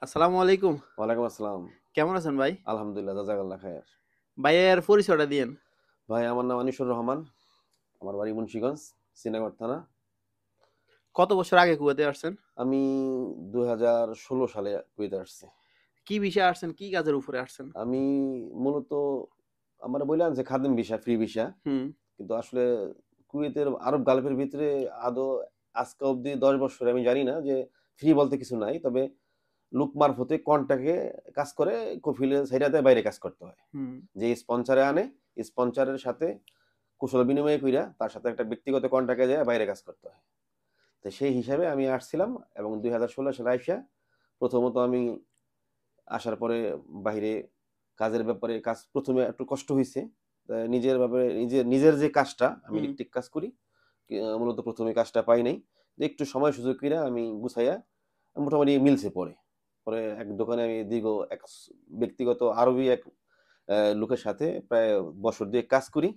আসসালামু আলাইকুম। ওয়ালাইকুম আসসালাম। কেমন আছেন ভাই? আলহামদুলিল্লাহ, জাযাকাল্লাহ খাইর। ভাইয়ের পরিচয়টা দিয়েন। ভাই, আমার নাম আনিসুর রহমান। আমার বাড়ি মুন্সিগঞ্জ, শ্রীনগর থানা। কত বছর আগে কুয়েতে আসছেন? আমি ২০১৬ সালে কুয়েতে আসছি। কি বিষয়ে আসছেন? কি কাজের উপরে আসছেন? আমি মূলত আমরা বললাম যে খাদেম ভিসা, ফ্রি ভিসা। হুম, কিন্তু আসলে কুয়েতের আরব গালফের ভিতরে আদৌ আজকে অব্দি ১০ বছরে আমি জানি না যে ফ্রি বলতে কিছু নাই। তবে লোক মারফতে কন্ট্রাক্টে কাজ করে, কফিলে ছাইড়া দেয়, বাইরে কাজ করতে হয়। হুম। যে স্পন্সরে আনে, স্পন্সরের সাথে কুশল বিনিময় কইরা তার সাথে একটা ব্যক্তিগত কন্ট্রাক্টে যায় বাইরে কাজ করতে হয়। তো সেই হিসাবে আমি আসছিলাম এবং ২০১৬ সালে আইসা প্রথমত আমি আসার পরে বাহিরে কাজের ব্যাপারে কাজ প্রথমে একটু কষ্ট হইছে। নিজের ব্যাপারে নিজের যে কাজটা আমি হুম। ইলেকট্রিক কাজ করি। মূলত প্রথমে কাজটা পাই নাই। তো একটু সময় সুযোগ কইরা আমি গুছাইয়া মোটামুটি মিলছে পরে। পরে এক দোকানে আমি দীর্ঘ এক ব্যক্তিগত আরবি এক লোকের সাথে প্রায় বছর ২ এক কাজ করি।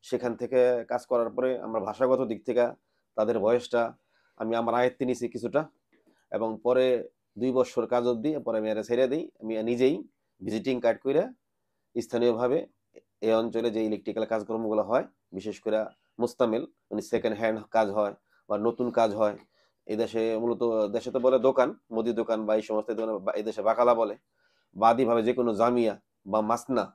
সেখান থেকে কাজ করার পরে আমরা ভাষাগত দিক থেকে তাদের ভয়েসটা আমি আমার আয়ত্তে নিছি কিছুটা এবং পরে ২ বৎসর কাজ অবধি পরে আমি এটা ছেড়ে দেই। আমি নিজেই ভিজিটিং কার্ড কইরা স্থানীয়ভাবে এই অঞ্চলে যে ইলেকট্রিক্যাল কাজকর্মগুলো হয়, বিশেষ করে মুস্তামেল মানে সেকেন্ড হ্যান্ড কাজ হয় বা নতুন কাজ হয়। এই দেশে মূলত দেশে তো বলে দোকান, মুদি দোকান বা এই সমস্ত দোকান বা এই দেশে বাকালা বলে। বা আদিভাবে যেকোনো জামিয়া বা মাসনা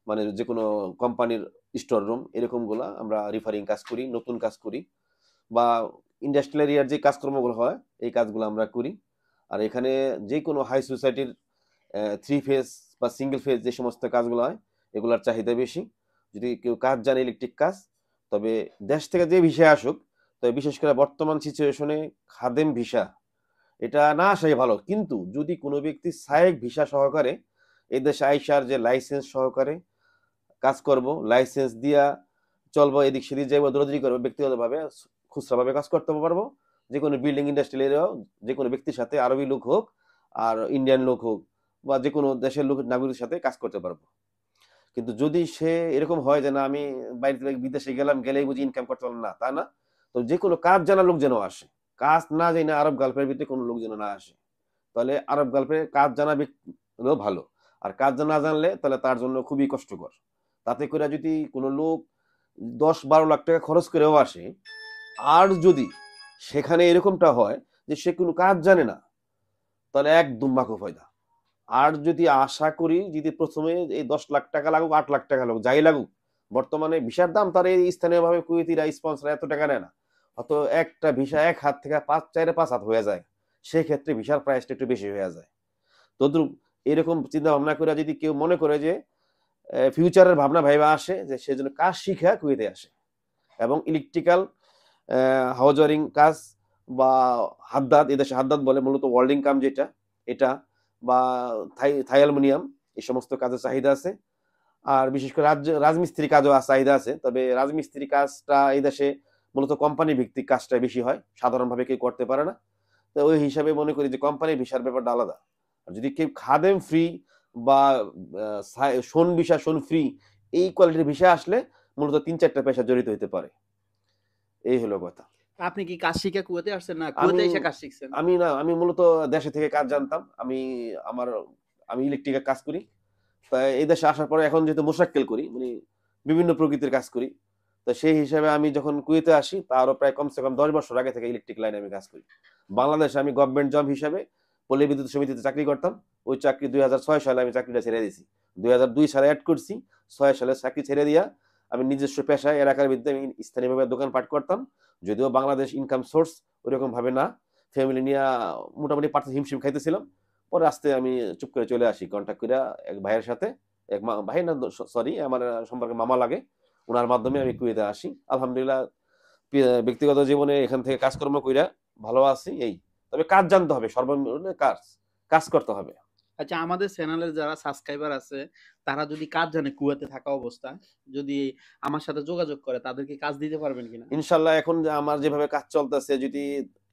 মানে যেকোনো কোম্পানির স্টোর রুম এরকমগুলা আমরা রিফারিং কাজ করি, নতুন কাজ করি বা ইন্ডাস্ট্রিয়াল এরিয়ার যে কাজকর্মগুলো হয় এই কাজগুলো আমরা করি। আর এখানে যেকোনো হাই সোসাইটির 3 ফেজ বা সিঙ্গেল ফেজ যে সমস্ত কাজগুলো হয় এগুলার চাহিদা বেশি। যদি কেউ কাজ জানে ইলেকট্রিক কাজ, তবে দেশ থেকে যে ভিসায় আসুক, তবে বিশেষ করে বর্তমান সিচুয়েশনে খাদেম ভিসা এটা না আসাই ভালো। কিন্তু যদি কোনো ব্যক্তি সায়েক ভিসা সহকারে এই দেশে আইসার যে লাইসেন্স সহকারে কাজ করব, লাইসেন্স দিয়া চলবো, এদিক সেদিক যাইবো, দৌড়াদৌড়ি করবো, ব্যক্তিগতভাবে খুচরাভাবে কাজ করতে পারবো। যেকোনো বিল্ডিং ইন্ডাস্ট্রিয়াল এরিয়াও যেকোনো ব্যক্তির সাথে আরবি লোক হোক আর ইন্ডিয়ান লোক হোক বা যেকোনো দেশের লোক নাগরিকের সাথে কাজ করতে পারবো। কিন্তু যদি সে এরকম হয় যে না আমি বাইরে থেকে বিদেশে গেলাম, গেলেই বুঝি ইনকাম করতে পারলাম, না তা না। তো যে কোনো কাজ জানা লোক যেন আসে, কাজ না জানি না আরব গালফের ভিতরে কোনো লোক যেন না আসে। তাহলে আরব গালফে কাজ জানা হলেও ভালো। আর কাজ না জানলে তাহলে তার জন্য খুবই কষ্টকর। তাতে করে যদি কোনো লোক ১০-১২ লাখ টাকা খরচ করেও আসে, আর যদি সেখানে এরকমটা হয় যে সে কোনো কাজ জানে না, তাহলে একদম মাকু ফায়দা। আর যদি আশা করি যদি প্রথমে এই ১০ লাখ টাকা লাগুক, ৮ লাখ টাকা লাগুক, যাই লাগুক, বর্তমানে ভিসার দাম তার এই স্থানীয়ভাবে কুয়েতিরা স্পন্সর এত টাকা নেয় না। অত একটা ভিসা এক হাত থেকে ৫ হাত হয়ে যায়। সেক্ষেত্রে ভিসার প্রাইসটা একটু বেশি হয়ে যায়। তদ্রুপ এরকম চিন্তা ভাবনা করে যদি কেউ মনে করে যে ফিউচারের ভাবনা ভাইবা আসে যে সে যেন কাজ শিখা কুয়েতে আসে এবং ইলেকট্রিক্যাল হাউস ওয়ারিং কাজ বা হাদ্দাদ, এদেশে হাদ্দাদ বলে মূলত ওয়েল্ডিং কাম যেটা, এটা বা থাই অ্যালুমিনিয়াম এই সমস্ত কাজের চাহিদা আছে। আর বিশেষ করে রাজমিস্ত্রি কাজও চাহিদা আছে। তবে রাজমিস্ত্রি কাজটা এই দেশে মূলত কোম্পানি ভিত্তিক কাজটা বেশি হয়। সাধারণভাবে কেউ করতে পারে না। তো ওই হিসাবে মনে করি যে কোম্পানির ভিসার ব্যাপারটা আলাদা। আর যদি কেউ খাদেম ফ্রি বা শোন ভিসা, শোন ফ্রি এই কোয়ালিটির ভিসা আসলে মূলত ৩-৪ টা পেশা জড়িত হইতে পারে। এই হলো কথা। আপনি কি কাজ শিখে কুয়েতে আসছেন না আমি কুয়েতে এসে কাজ শিখছেন? আমি না আমি মূলত দেশে থেকে কাজ জানতাম। আমার আমি ইলেকট্রিকের কাজ করি। তা এই দেশে আসার পরে এখন যেহেতু মোশাক্কেল করি, মানে বিভিন্ন প্রকৃতির কাজ করি। তো সেই হিসাবে আমি যখন কুয়েতে আসি তারও প্রায় কমসে কম ১০ বছর আগে থেকে ইলেকট্রিক লাইনে আমি কাজ করি। বাংলাদেশে আমি গভর্নমেন্ট জব হিসাবে পল্লী বিদ্যুৎ সমিতিতে চাকরি করতাম। ওই চাকরি ২০০৬ সালে আমি চাকরিটা ছেড়ে দিয়েছি। ২০০২ সালে এড করছি। ৬ সালে চাকরি ছেড়ে দিয়া আমি নিজস্ব পেশায় এলাকার ভিত্তিতে আমি স্থানীয়ভাবে দোকানপাট করতাম। যদিও বাংলাদেশ ইনকাম সোর্স ওইরকম ভাবে না। ফ্যামিলি নিয়ে মোটামুটি পারতে হিমশিম খাইতেছিলাম। পরে আস্তে আমি চুপ করে চলে আসি কন্ট্যাক্ট কইরা এক ভাইয়ের সাথে। এক ভাই না, সরি, আমার সম্পর্কে মামা লাগে। উনার মাধ্যমে আমি কুয়েতে আসি। আলহামদুলিল্লাহ ব্যক্তিগত জীবনে এখান থেকে কাজকর্ম কইরা ভালো আছি এই। তবে কাজ জানতে হবে, সর্বনিম্ন কাজ। কাজ করতে হবে। আচ্ছা, আমাদের চ্যানেলের যারা সাবস্ক্রাইবার আছে তারা যদি কাজ জানে কুয়েতে থাকা অবস্থায়, যদি আমার সাথে যোগাযোগ করে তাদেরকে কাজ দিতে পারবেন কিনা? ইনশাআল্লাহ এখন যে আমার যেভাবে কাজ চলতেছে, যদি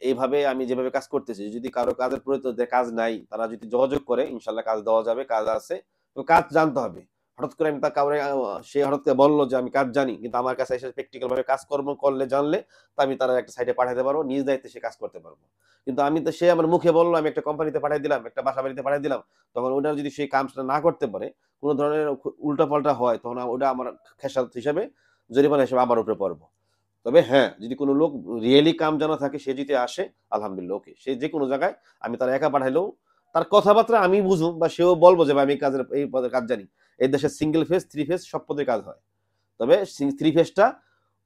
এইভাবে আমি যেভাবে কাজ করতেছি, যদি কারো কাজের প্রয়োজন, যে কাজ নাই, তারা যদি যোগাযোগ করে ইনশাআল্লাহ কাজ দেওয়া যাবে, কাজ আছে। তো কাজ জানতে হবে। হঠাৎ করে আমি তার কাউরে সে হঠাৎ করে বললো যে আমি কাজ জানি, কিন্তু আমার কাছে এসে প্র্যাকটিক্যাল ভাবে কাজকর্ম করলে জানলে তো আমি তারা একটা সাইডে পাঠাতে পারবো, নিজ দায়িত্বে সে কাজ করতে পারবো। কিন্তু আমি তো সে আমার মুখে বললো আমি একটা কোম্পানিতে পাঠিয়ে দিলাম, একটা বাসা বাড়িতে পাঠিয়ে দিলাম, তখন ওটা যদি সেই কাজটা না করতে পারে, কোনো ধরনের উল্টা পাল্টা হয়, তখন ওটা আমার খেসারত হিসাবে জরিমানা হিসেবে আমার উপরে পড়বো। তবে হ্যাঁ, যদি কোনো লোক রিয়েলি কাম জানা থাকে সে যদি আসে আলহামদুলিল্লাহ ওকে, সে যে কোনো জায়গায় আমি তার একা পাঠাইলেও তার কথাবার্তা আমি বুঝুম বা সেও বলবো যে ভাই আমি কাজের এই পদের কাজ জানি। এই দেশে সিঙ্গেল ফেজ, থ্রি ফেজ সব পদে কাজ হয়। তবে থ্রি ফেজটা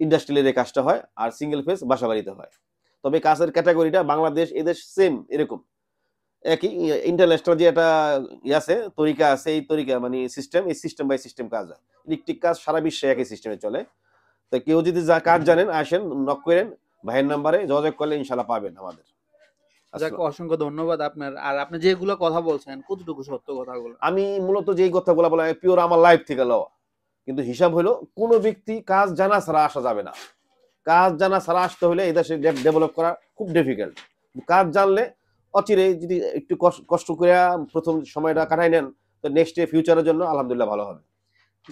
ইন্ডাস্ট্রিয়াল কাজটা হয়, আর সিঙ্গেল ফেজ বাসা বাড়িতে হয়। তবে কাজের ক্যাটাগরিটা বাংলাদেশ এদেশ সেম এরকম একই। ইন্টারন্যাশনাল যে একটা আছে তরিকা আছে, এই তরিকা মানে সিস্টেম, এই সিস্টেম বাই সিস্টেম কাজ হয়। ইলেকট্রিক কাজ সারা বিশ্বে একই সিস্টেমে চলে। তো কেউ যদি যা কাজ জানেন আসেন, নক করেন, ভাইয়ের নাম্বারে যোগাযোগ করলে ইনশাল্লাহ পাবেন আমাদের। যাক, অসংখ্য ধন্যবাদ আপনার। আর আপনি যেগুলো কথা বলছেন কতটুকু সত্য কথাগুলো? আমি মূলত যেই কথাগুলো বলা পিওর আমার লাইফ থেকে লওয়া, কিন্তু হিসাব হলো কোনো ব্যক্তি কাজ জানা ছাড়া আসা যাবে না। কাজ জানা ছাড়া আসতে হলে এই দেশে ডেভেলপ করা খুব ডিফিকাল্ট। কাজ জানলে অচিরে যদি একটু কষ্ট করে প্রথম সময়টা কাটাই নেন, তো নেক্সট ডে ফিউচারের জন্য আলহামদুলিল্লাহ ভালো হবে।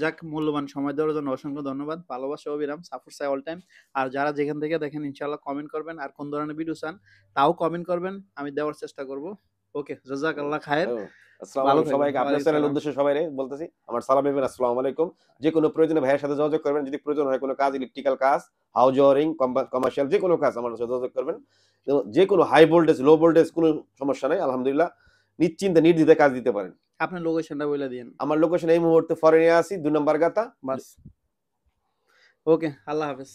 যাক, মূল্যবান সময় দেওয়ার জন্য অসংখ্য ধন্যবাদ। ভালোবাসা অবিরাম, সাপোর্ট চাই অল টাইম। আর যারা যেখান থেকে দেখেন ইনশাআল্লাহ কমেন্ট করবেন, আর কোন ধরনের ভিডিও চান তাও কমেন্ট করবেন, আমি দেওয়ার চেষ্টা করব। ওকে, জাযাকাল্লাহ খায়ের। আসসালামু ভালো আলাইকুম থাকবেন। সবাইকে, আপনার চ্যানেল উদ্দেশ্যে সবাইরে বলতেছি আমার সালাম নেবেন, আসসালামু আলাইকুম। যে কোনো প্রয়োজনে ভাইয়ের সাথে যোগাযোগ করবেন, যদি প্রয়োজন হয় কোনো কাজ, ইলেকট্রিক্যাল কাজ, হাউস ওয়ারিং, কমার্শিয়াল যে কোনো কাজ আমার সাথে যোগাযোগ করবেন। যে কোনো হাই ভোল্টেজ, লো ভোল্টেজ কোনো সমস্যা নাই, আলহামদুলিল্লাহ নিশ্চিন্তে নির্দ্বিধায় কাজ দিতে পারেন। আপনার লোকেশনটা বলে দিন। আমার লোকেশন এই মুহূর্তে ফরেনে আছি, 2 নম্বর গাতা। বাস। ওকে, আল্লাহ হাফেজ।